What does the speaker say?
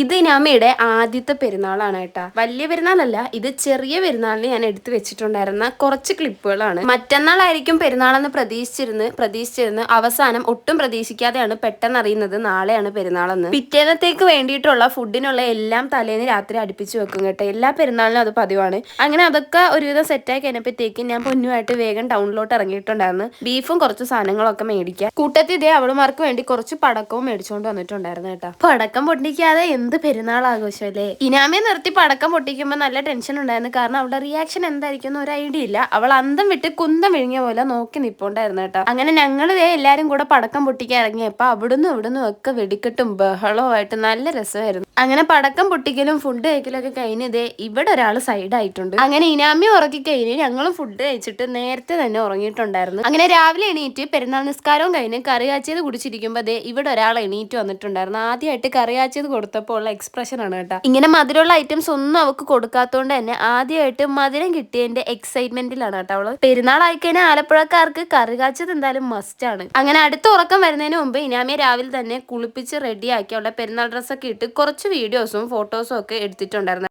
ഇത് ഇനാമയുടെ ആദ്യത്തെ പെരുന്നാളാണ് കേട്ടാ. വലിയ പെരുന്നാളല്ല, ഇത് ചെറിയ പെരുന്നാളിന് ഞാൻ എടുത്തു വെച്ചിട്ടുണ്ടായിരുന്ന കുറച്ച് ക്ലിപ്പുകളാണ്. മറ്റന്നാളായിരിക്കും പെരുന്നാളെന്ന് പ്രതീക്ഷിച്ചിരുന്ന് അവസാനം ഒട്ടും പ്രതീക്ഷിക്കാതെയാണ് പെട്ടെന്ന് അറിയുന്നത് നാളെയാണ് പെരുന്നാളെന്ന്. പിറ്റേന്നത്തേക്ക് വേണ്ടിയിട്ടുള്ള ഫുഡിനുള്ള എല്ലാം തലേന്ന് രാത്രി അടുപ്പിച്ച് വെക്കും കേട്ടോ. എല്ലാ പെരുന്നാളിനും അത് പതിവാണ്. അങ്ങനെ അതൊക്കെ ഒരുവിധം സെറ്റായി കഴിഞ്ഞപ്പോഴത്തേക്ക് ഞാൻ പൊന്നുമായിട്ട് വേഗം ടൗണിലോട്ട് ഇറങ്ങിയിട്ടുണ്ടായിരുന്നു. ബീഫും കുറച്ച് സാധനങ്ങളൊക്കെ മേടിക്കാം. കൂട്ടത്തിൽ ഇതേ അവളുമാർക്ക് വേണ്ടി കുറച്ച് പടക്കവും മേടിച്ചുകൊണ്ട് വന്നിട്ടുണ്ടായിരുന്നു കേട്ടോ. പടക്കം പൊട്ടിക്കാതെ എന്ത് പെരുന്നാൾ ആഘോഷമല്ലേ. ഇനാമയെ നിർത്തി പടക്കം പൊട്ടിക്കുമ്പോൾ നല്ല ടെൻഷൻ ഉണ്ടായിരുന്നു. കാരണം അവളുടെ റിയാക്ഷൻ എന്തായിരിക്കും ഒരു ഐഡിയ ഇല്ല. അവൾ അന്തം വിട്ട് കുന്തം വിഴുങ്ങിയ പോലെ നോക്കി നിപ്പോണ്ടായിരുന്നു കേട്ടോ. അങ്ങനെ ഞങ്ങൾ എല്ലാരും കൂടെ പടക്കം പൊട്ടിക്കാൻ ഇറങ്ങിയപ്പോ ഇവിടുന്നും ഒക്കെ വെടിക്കെട്ടും ബഹളവുമായിട്ട് നല്ല രസമായിരുന്നു. അങ്ങനെ പടക്കം പൊട്ടിക്കലും ഫുഡ് കഴിക്കലും ഒക്കെ കഴിഞ്ഞതേ ഇവിടെ ഒരാൾ സൈഡ് ആയിട്ടുണ്ട്. അങ്ങനെ ഇനാമയെ ഉറക്കി കഴിഞ്ഞ് ഞങ്ങളും ഫുഡ് കഴിച്ചിട്ട് നേരത്തെ തന്നെ ഉറങ്ങിയിട്ടുണ്ടായിരുന്നു. അങ്ങനെ രാവിലെ എണീറ്റ് പെരുന്നാൾ നിസ്കാരവും കഴിഞ്ഞ് കറി കാച്ചിയത് കുടിച്ചിരിക്കുമ്പോൾ ദേ ഇവിടെ ഒരാൾ എണീറ്റ് വന്നിട്ടുണ്ടായിരുന്നു. ആദ്യമായിട്ട് കറി കാച്ചിയത് കൊടുത്തപ്പോൾ ഉള്ള എക്സ്പ്രഷൻ ആണ് കേട്ടോ. ഇങ്ങനെ മധുരമുള്ള ഐറ്റംസ് ഒന്നും അവൾക്ക് കൊടുക്കാത്തതുകൊണ്ട് തന്നെ ആദ്യമായിട്ട് മധുരം കിട്ടിയതിന്റെ എക്സൈറ്റ്മെന്റിലാണ് കേട്ടോ അവള്. പെരുന്നാൾ ആയിക്കഴിഞ്ഞാൽ ആലപ്പുഴക്കാർക്ക് കറി കാച്ചത് എന്തായാലും മസ്റ്റ് ആണ്. അങ്ങനെ അടുത്ത ഉറക്കം വരുന്നതിന് മുമ്പ് ഇനാമിയെ രാവിലെ തന്നെ കുളിപ്പിച്ച് റെഡിയാക്കി അവളുടെ പെരുന്നാൾ ഡ്രസ്സൊക്കെ ഇട്ട് കുറച്ച് വീഡിയോസും ഫോട്ടോസും ഒക്കെ എടുത്തിട്ടുണ്ടായിരുന്നു.